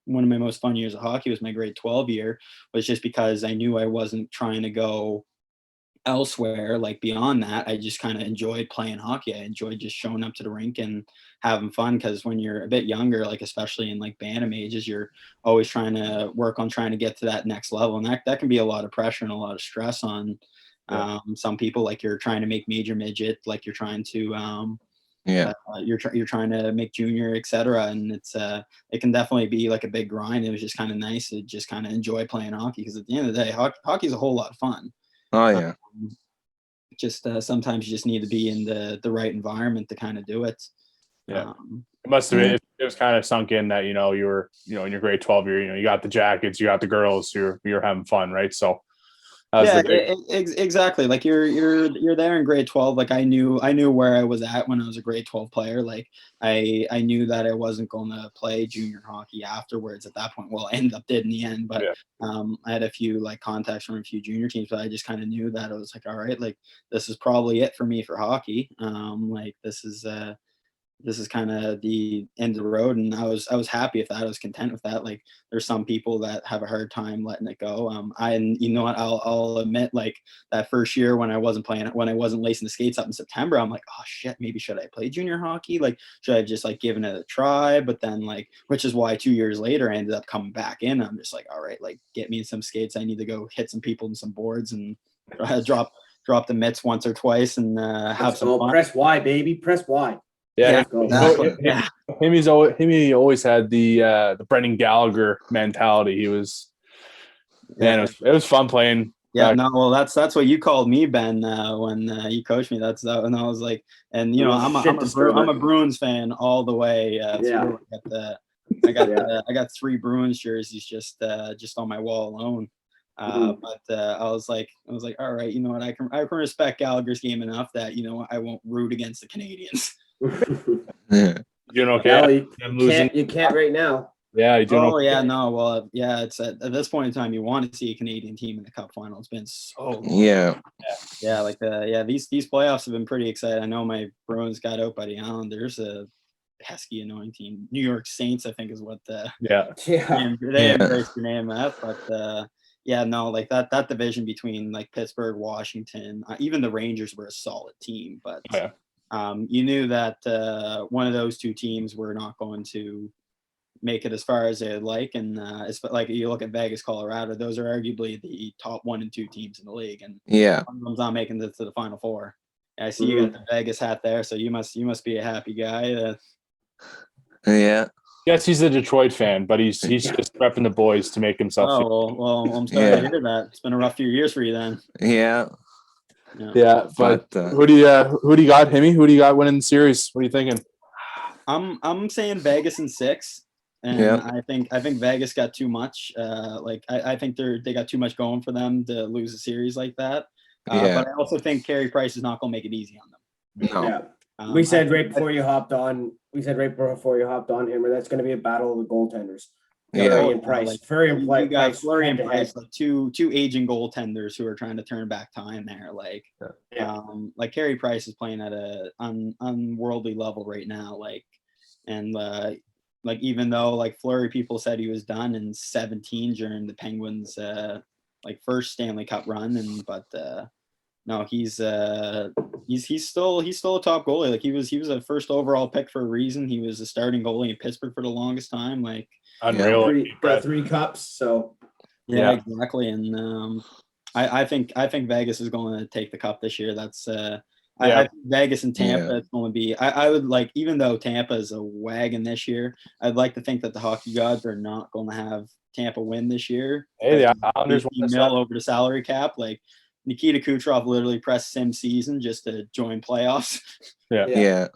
one of my most fun years of hockey was my grade 12 year, was just because I knew I wasn't trying to go elsewhere. Like beyond that, I just kind of enjoyed playing hockey. I enjoyed just showing up to the rink and having fun, because when you're a bit younger, like especially in like bantam ages, you're always trying to work on trying to get to that next level, and that can be a lot of pressure and a lot of stress on some people. Like you're trying to make major midget, like you're trying to you're trying to make junior, etc. And it's it can definitely be like a big grind. It was just kind of nice to just kind of enjoy playing hockey, because at the end of the day, hockey is a whole lot of fun. Oh yeah. Just sometimes you just need to be in the right environment to kind of do it. Yeah. It must have been, it was kind of sunk in that, you were, in your grade 12 year, you got the jackets, you got the girls, you're having fun, right? So exactly. Like you're there in grade 12. Like I knew where I was at when I was a grade 12 player. Like I knew that I wasn't going to play junior hockey afterwards at that point. Well, I ended up did in the end, but I had a few like contacts from a few junior teams, but I just kind of knew that I was like, all right, like this is probably it for me for hockey. Like this is kind of the end of the road, and I was happy with that. I was content with that. Like there's some people that have a hard time letting it go. You know what, I'll admit, like that first year when I wasn't playing, when I wasn't lacing the skates up in September, I'm like, oh shit, maybe should I play junior hockey? Like should I have just like given it a try? But then like, which is why 2 years later I ended up coming back in. I'm just like, all right, like get me some skates. I need to go hit some people and some boards and drop the mitts once or twice and have some fun. Press Y, baby, press Y. Yeah, exactly. Himmy always had the Brendan Gallagher mentality. He was, man, it was fun playing. Yeah, no, well, that's what you called me, Ben, when you coached me. That's and I was like, and I'm a Bruins fan all the way. I got 3 Bruins jerseys just on my wall alone. But I was like, all right, you know what, I can respect Gallagher's game enough that I won't root against the Canadiens. Doing okay? You can't right now. Yeah, you doing okay? Yeah, no, well, yeah, it's at this point in time you want to see a Canadian team in the Cup final. It's been so long. Yeah, like these playoffs have been pretty exciting. I know my Bruins got out by the Islanders, a pesky, annoying team. New York Saints, I think, is what they embraced the name at. But like that division between like Pittsburgh, Washington, even the Rangers were a solid team, but you knew that one of those 2 teams were not going to make it as far as they'd like. And it's like you look at Vegas, Colorado, those are arguably the top 1 and 2 teams in the league, and one of them's not making it to the Final Four. I see you got the Vegas hat there, so you must be a happy guy. Yes, he's a Detroit fan, but he's just prepping the boys to make himself. Oh well, I'm sorry to hear that. It's been a rough few years for you then. Yeah, but who do you got, Himmy? Who do you got winning the series? What are you thinking? I'm saying Vegas in 6, and I think Vegas got too much. I think they got too much going for them to lose a series like that. But I also think Carey Price is not going to make it easy on them. No. Yeah. We said right before you hopped on, Himmer, that's going to be a battle of the goaltenders. Fleury and Price. Fleury and Price, like two aging goaltenders who are trying to turn back time there. Like Carey Price is playing at a unworldly level right now. Like, and even though like Fleury, people said he was done in 17 during the Penguins first Stanley Cup run, but no, he's still a top goalie. Like he was a first overall pick for a reason. He was a starting goalie in Pittsburgh for the longest time. Like Unreal. got 3 cups. So yeah. Exactly. And I think Vegas is going to take the cup this year. That's I think Vegas and Tampa it's going to be. I would like, even though Tampa is a wagon this year, I'd like to think that the hockey gods are not going to have Tampa win this year. Hey, the Islanders won mill over the salary cap. Like Nikita Kucherov literally pressed sim season just to join playoffs. Yeah.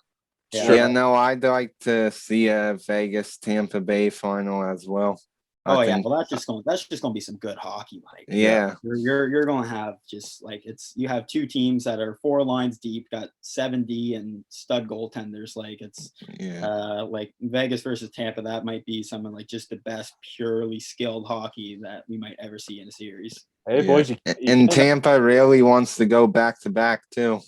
No, I'd like to see a Vegas Tampa Bay final as well. Well, that's just gonna be some good hockey. Like, you're gonna have just like you have 2 teams that are 4 lines deep, got 7D and stud goaltenders. Like it's like Vegas versus Tampa. That might be something like just the best purely skilled hockey that we might ever see in a series. Hey boys, and Tampa really wants to go back to back too.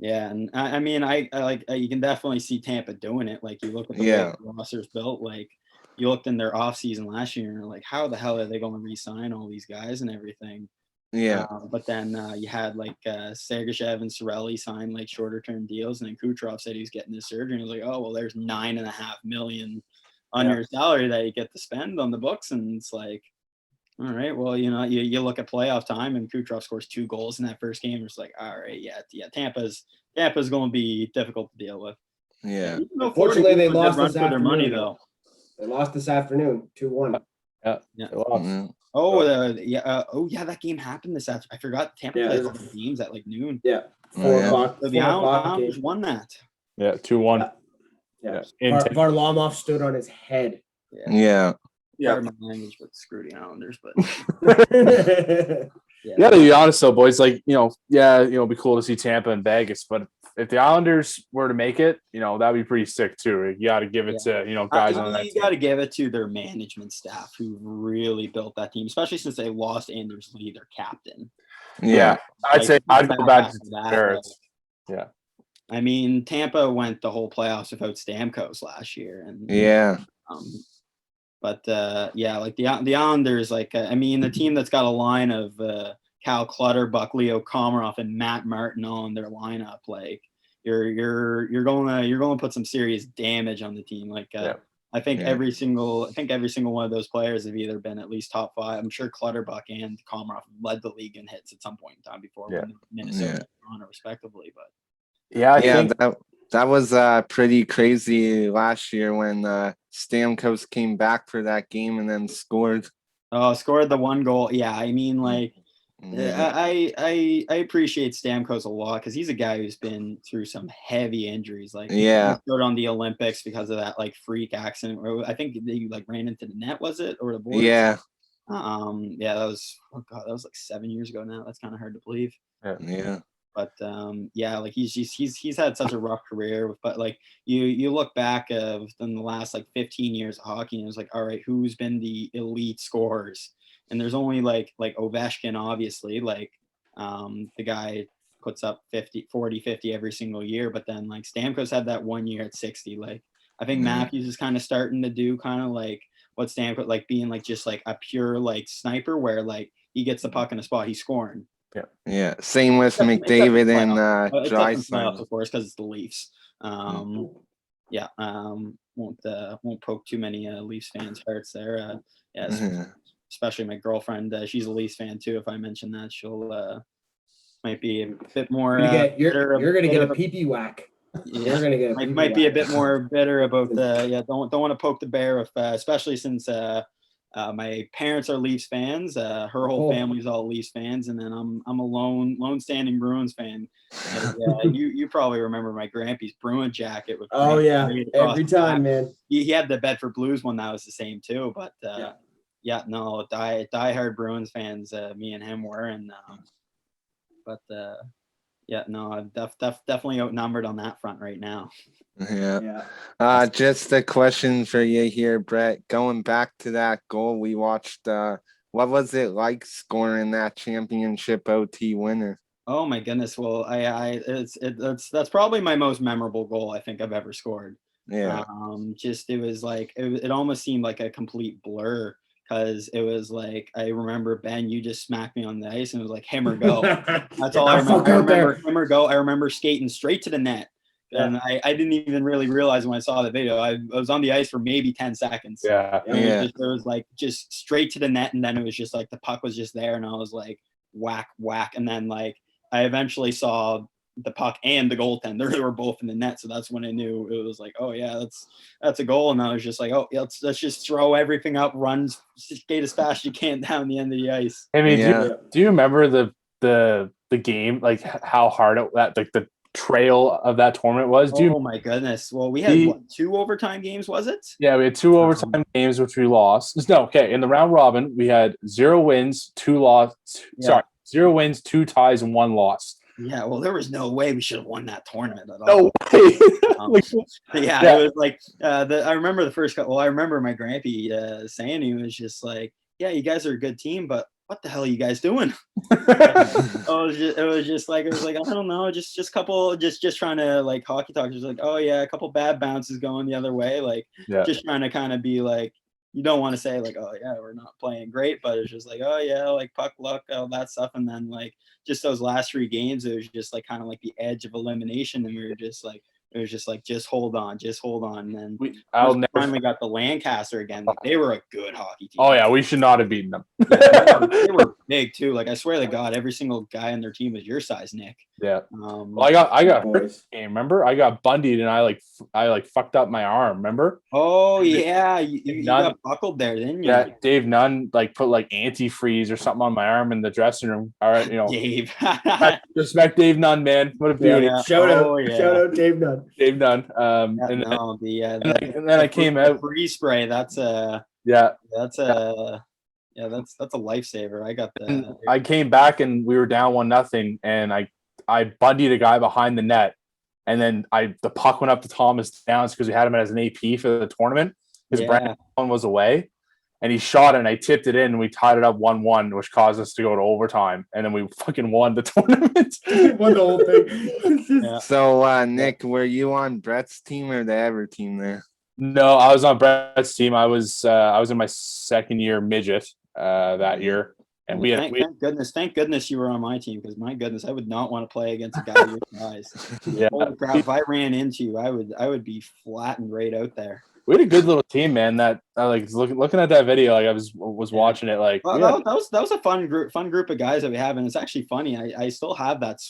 Yeah, and I mean, I like you can definitely see Tampa doing it. Like you look at the way the roster's built, like. You looked in their offseason last year and you're like, how the hell are they going to re-sign all these guys and everything? But then you had like Sergachev and Sorelli sign like shorter term deals, and then Kucherov said he was getting his surgery. And he was like, oh, well, there's $9.5 million on your salary that you get to spend on the books. And it's like, all right, well, you look at playoff time and Kucherov scores 2 goals in that first game. It's like, all right, Tampa's going to be difficult to deal with. Yeah. Unfortunately, they lost this for their money though. They lost this afternoon, 2-1. Yeah. That game happened this afternoon. I forgot Tampa played all the games at like noon. Yeah, 4 o'clock. So the Islanders won that. Yeah, 2-1. Yeah. Varlamov stood on his head. Yeah. Pardon my language, but screw the Islanders. But to be honest though, boys, like it'd be cool to see Tampa and Vegas, but if the Islanders were to make it, that'd be pretty sick too. You got to give it to guys on that team. You got to give it to their management staff who really built that team, especially since they lost Anders Lee, their captain. Yeah, I'd say I'd go back to that. Yeah, I mean, Tampa went the whole playoffs without Stamkos last year, and like the Islanders, like I mean, the team that's got a line of Cal Clutter, Buckley O'Komarov, and Matt Martin on their lineup, like you're going to put some serious damage on the team. Like I think every single one of those players have either been at least top 5. I'm sure Clutterbuck and Komarov led the league in hits at some point in time before Minnesota and Toronto respectively. But I think that was pretty crazy last year when Stamkos came back for that game and then scored. Scored the 1 goal. Yeah, I mean, like I appreciate Stamkos a lot because he's a guy who's been through some heavy injuries. Like he scored on the Olympics because of that like freak accident. Or I think they like ran into the net, was it, or the boards? Yeah. That was like 7 years ago now. That's kind of hard to believe. Yeah. But like he's had such a rough career. But like you look back in the last like 15 years of hockey, and it was like, all right, who's been the elite scorers? And there's only like Ovechkin, obviously, like the guy puts up 40, 50 every single year. But then like Stamkos had that 1 year at 60. Like I think Matthews is kind of starting to do kind of like what Stamkos, like being like just like a pure like sniper where like he gets the puck in a spot, he's scoring. Yeah. Same with McDavid and Draisaitl, of course, because it's the Leafs. Won't poke too many Leafs fans' hearts there. Especially my girlfriend. She's a Leafs fan too. If I mention that, she'll might be a bit more. You're gonna get a pee-pee whack. You're gonna get. Might be a bit more bitter about the. Don't want to poke the bear, especially since my parents are Leafs fans. Her whole family's all Leafs fans, and then I'm a lone standing Bruins fan. And, you probably remember my grandpa's Bruin jacket. With every time, man. He had the Bedford Blues one that was the same too, but. Die-hard Bruins fans, me and him were, and I'm definitely outnumbered on that front right now. Just a question for you here, Brett. Going back to that goal we watched, what was it like scoring that championship OT winner? Oh my goodness! Well, that's probably my most memorable goal I think I've ever scored. It was like it almost seemed like a complete blur. because it was like, I remember, Ben, you just smacked me on the ice and it was like him or go. That's all I remember. I remember him or go. I remember skating straight to the net. Yeah. And I didn't even really realize when I saw the video. I was on the ice for maybe 10 seconds. Yeah. It was like just straight to the net, and then it was just like the puck was just there, and I was like whack, whack. And then like I eventually saw the puck and the goaltender, they were both in the net. So that's when I knew it was like, oh yeah, that's a goal. And I was just like, oh yeah, let's just throw everything up, run, skate as fast as you can down the end of the ice. I mean, do you remember the game, like how hard the trail of that tournament was? Oh my goodness. Well, we had 2 overtime games, was it? Yeah, we had 2 overtime games, which we lost. No, okay. In the round robin, we had 0 wins, 2 loss. Yeah. Sorry, 0 wins, 2 ties, and 1 loss. Yeah, well, there was no way we should have won that tournament at all. No way. It was like I remember the first. Well, I remember my grandpa saying, he was just like, "Yeah, you guys are a good team, but what the hell are you guys doing?" it was just like I don't know, just couple, just trying to like hockey talk. Just like, oh yeah, a couple bad bounces going the other way, like just trying to kind of be like. You don't want to say like, oh yeah, we're not playing great, but it's just like, oh yeah, like puck luck, all that stuff. And then like just those last 3 games, it was just like kind of like the edge of elimination, and we were just like, it was just like, just hold on. And then finally got the Lancaster again. Like, they were a good hockey team. Oh yeah, we should not have beaten them. They were big too. Like I swear to God, every single guy on their team was your size, Nick. Yeah. Well, I got hurt game. Remember, I got bundied and I fucked up my arm. Remember? Oh yeah, you got buckled there, didn't you? Yeah, Dave Nunn like put like antifreeze or something on my arm in the dressing room. All right, Dave. respect Dave Nunn, man. What a beauty. Yeah. Shout out Dave Nunn. Dave Nunn. And then I came out. Freeze spray. That's a lifesaver. I got that. I came back and we were down 1-0, and I bundied a guy behind the net, and then the puck went up to Thomas Downs because we had him as an AP for the tournament because Brandon was away, and he shot it and I tipped it in and we tied it up 1-1, which caused us to go to overtime, and then we fucking won the tournament. Won the whole thing. So Nick, were you on Bret's team or the Ever team there? No, I was on Bret's team. I was in my second year midget that year. And thank goodness you were on my team, because my goodness, I would not want to play against a guy your size. Yeah. Holy crap, if I ran into you, I would be flattened right out there. We had a good little team, man. That like looking at that video, like I was watching it. Like that was a fun group of guys that we have, and it's actually funny. I still have that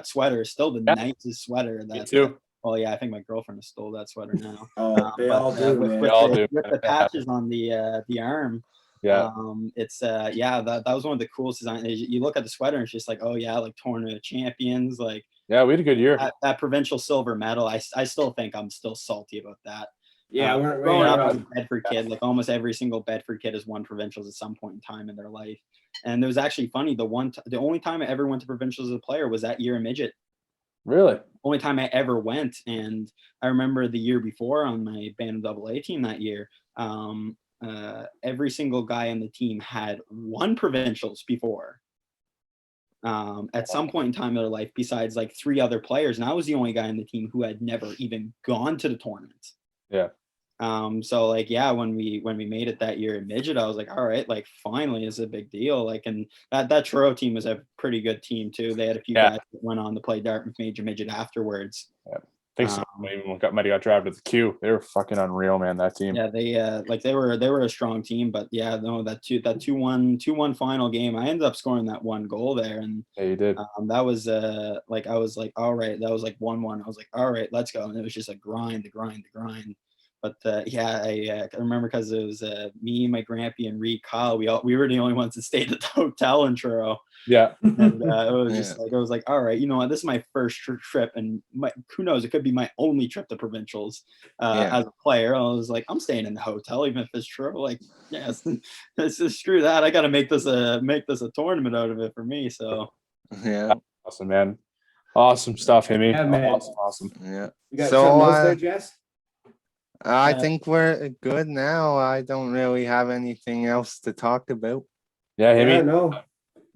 sweater. Is still the nicest sweater. Me too. Well, yeah, I think my girlfriend has stole that sweater now. They all do. With the patches on the arm. Yeah. It's that was one of the coolest designs. You look at the sweater and it's just like, oh yeah, like tournament champions, like yeah, we had a good year. That provincial silver medal. I still think I'm still salty about that. Yeah, growing up as a Bedford kid, like almost every single Bedford kid has won provincials at some point in time in their life. And it was actually funny. The only time I ever went to provincials as a player was that year in midget. Really? Only time I ever went. And I remember the year before on my Band AA team that year, every single guy on the team had won provincials before at some point in time in their life, besides like 3 other players. And I was the only guy on the team who had never even gone to the tournament. Yeah. So like, yeah, when we made it that year in midget, I was like, all right, like finally it's a big deal. Like, and that Truro team was a pretty good team too. They had a few guys that went on to play Dartmouth Major Midget afterwards. Yeah. I think might have got drafted to the Q. They were fucking unreal, man. That team. Yeah, they were a strong team, but yeah, no, that 2-1 final game, I ended up scoring that 1 goal there, and yeah, you did. That was like, I was like, all right, that was like 1-1. I was like, all right, let's go, and it was just a grind. But I remember because it was me, my grandpa, and Reed Kyle. We were the only ones that stayed at the hotel in Truro. Yeah. And it was just like, I was like, all right, you know what? This is my first trip, and who knows? It could be my only trip to provincials as a player. I was like, I'm staying in the hotel, even if it's Truro. Like, yes, screw that. I got to make this a tournament out of it for me. So. Yeah. Awesome, man. Awesome stuff, Himmy. Yeah, man. Awesome. Yeah. You got something else there, Jess? I think we're good now. I don't really have anything else to talk about. Yeah, Himmy. Yeah, no.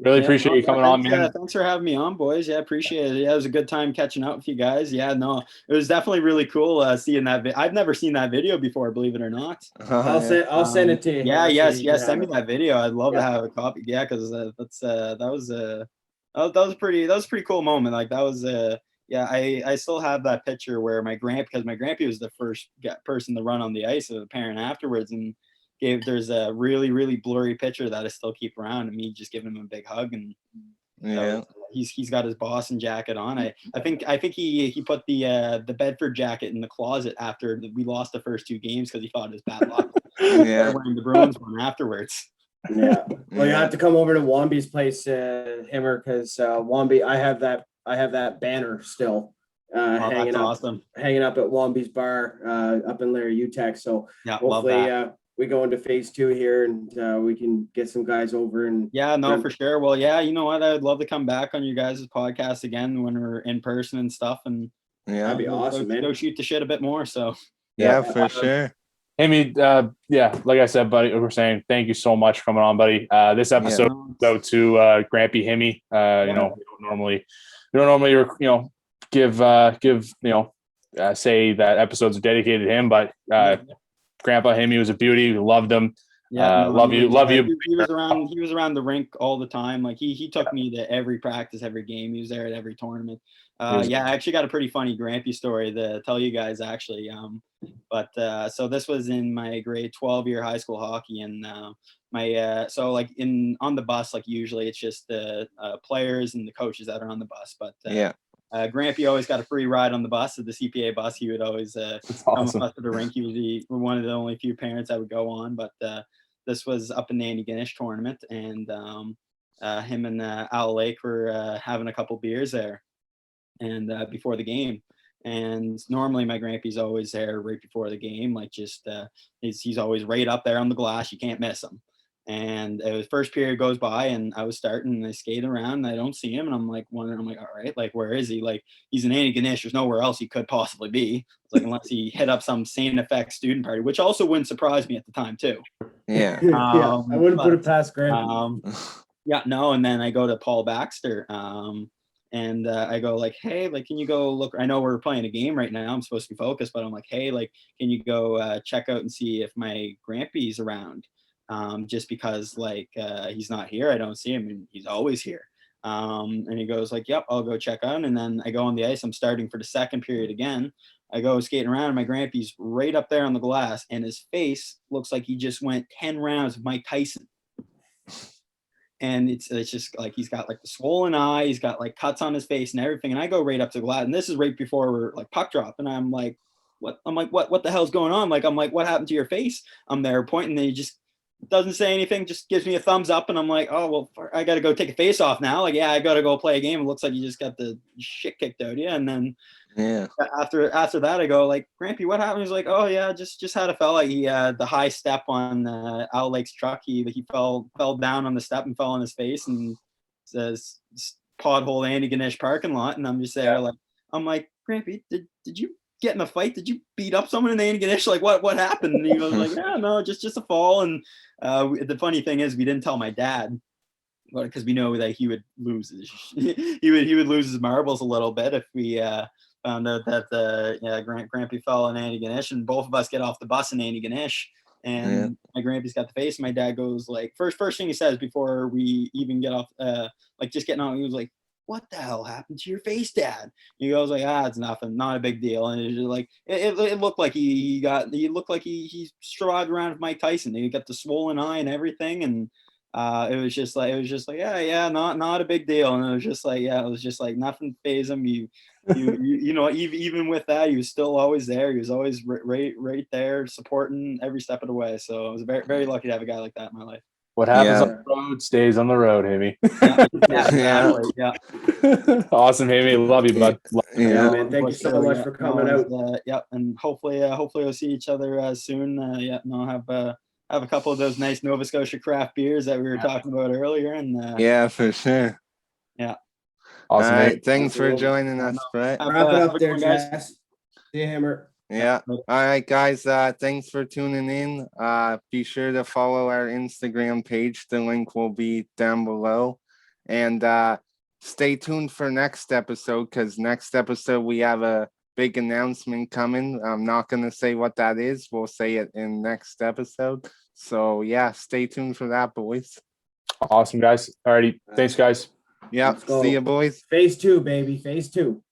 Really appreciate you coming on, man. Thanks for having me on, boys. Yeah, appreciate it. Yeah, it was a good time catching up with you guys. Yeah, no, it was definitely really cool seeing that. I've never seen that video before, believe it or not. I'll send it to you. Yeah, Yes. send me that video. I'd love to have a copy. Yeah, because that was a pretty cool moment. Like that was yeah, I still have that picture where my grandpa was the first person to run on the ice of the parent afterwards, and there's a really blurry picture that I still keep around of me just giving him a big hug, and he's got his Boston jacket on. I think he put the Bedford jacket in the closet after we lost the first 2 games because he thought it was bad luck. Wearing the Bruins one afterwards. Yeah. Well, you have to come over to Wamby's place, Himmer, because Wamby, I have that banner still hanging up at Wamby's bar up in Larry UTEC. So hopefully we go into phase 2 here and we can get some guys over and for sure. Well, yeah, you know what? I would love to come back on your guys' podcast again when we're in person and stuff, and that'd be awesome, man. Go shoot the shit a bit more. So for sure. Amy, like I said, buddy, we're saying thank you so much for coming on, buddy. This episode go to Grampy Himmy. You know, we don't normally give say that episodes are dedicated to him, but Grandpa Himmy was a beauty. We loved him. Love you. He was around the rink all the time. Like he took me to every practice, every game. He was there at every tournament. I actually got a pretty funny Grampy story to tell you guys actually. So this was in my grade 12 year high school hockey, and on the bus, like usually it's just the players and the coaches that are on the bus. But Grampy always got a free ride on the bus, at the CPA bus. He would always come with us to the rink. He was one of the only few parents that would go on. But this was up in the Antigonish tournament, and him and Al Lake were having a couple beers there, and before the game. And normally my Grampy's always there right before the game, like just he's always right up there on the glass. You can't miss him. And it was first period goes by, and I was starting, and I skate around, and I don't see him, and I'm like wondering, all right, like where is he? Like he's in Antigonish, there's nowhere else he could possibly be. It's like unless he hit up some Saint Effect student party, which also wouldn't surprise me at the time too. I wouldn't put it past Grampy. And then I go to Paul Baxter, and I go like, hey, like, can you go look? I know we're playing a game right now. I'm supposed to be focused, but I'm like, hey, like, can you go check out and see if my Grampy's around? Just because like he's not here, I don't see him, and he's always here. And he goes like, yep, I'll go check on. And then I go on the ice. I'm starting for the second period again. I go skating around, and my Grampy's right up there on the glass, and his face looks like he just went 10 rounds of Mike Tyson. And it's just like he's got like the swollen eye, he's got like cuts on his face and everything. And I go right up to the glass, and this is right before we're like puck drop, and I'm like, what the hell's going on? I'm like, what happened to your face? I'm there pointing, and he just doesn't say anything, just gives me a thumbs up, and I'm like, oh well, I gotta go take a face off now. Like, I gotta go play a game. It looks like you just got the shit kicked out of you. And then after that, I go like, Grampy, what happened? He's like, oh yeah, just had a fella. He the high step on Al Lake's truck. He fell down on the step and fell on his face, and says pothole Antigonish parking lot. And I'm just there like, I'm like, Grampy, did you get in a fight? Did you beat up someone in the Antigonish? Like what happened? And he was like, yeah, no, just a fall. And the funny thing is, we didn't tell my dad, because we know that he would lose he would lose his marbles a little bit if we found out that Grampy fell in Antigonish, and both of us get off the bus in Antigonish, and my Grampy's got the face. And my dad goes like, first thing he says before we even get off, like just getting on, he was like, what the hell happened to your face, Dad? He goes like, it's nothing, not a big deal. And it was like, it looked like he looked like he strode around with Mike Tyson. He got the swollen eye and everything, and it was just like not a big deal. And it was just like nothing fazed him. You know, even with that, he was still always there. He was always right there, supporting every step of the way. So I was very, very lucky to have a guy like that in my life. What happens on the road stays on the road, Hammy. Awesome, Hammy. Love you, bud. Man. Thank you so much for coming out. And hopefully we'll see each other soon. Have a couple of those nice Nova Scotia craft beers that we were talking about earlier. And for sure. Yeah. Awesome. All right. Thanks for joining us, Brett. Wrap it up there, Jess. See you, Hammer. Yeah. All right, guys. Thanks for tuning in. Be sure to follow our Instagram page. The link will be down below. And stay tuned for next episode, because next episode we have a big announcement coming. I'm not going to say what that is. We'll say it in next episode. So yeah, stay tuned for that, boys. Awesome, guys. Alrighty. Thanks, guys. Yeah, Let's go. see you, boys. Phase 2, baby. Phase 2.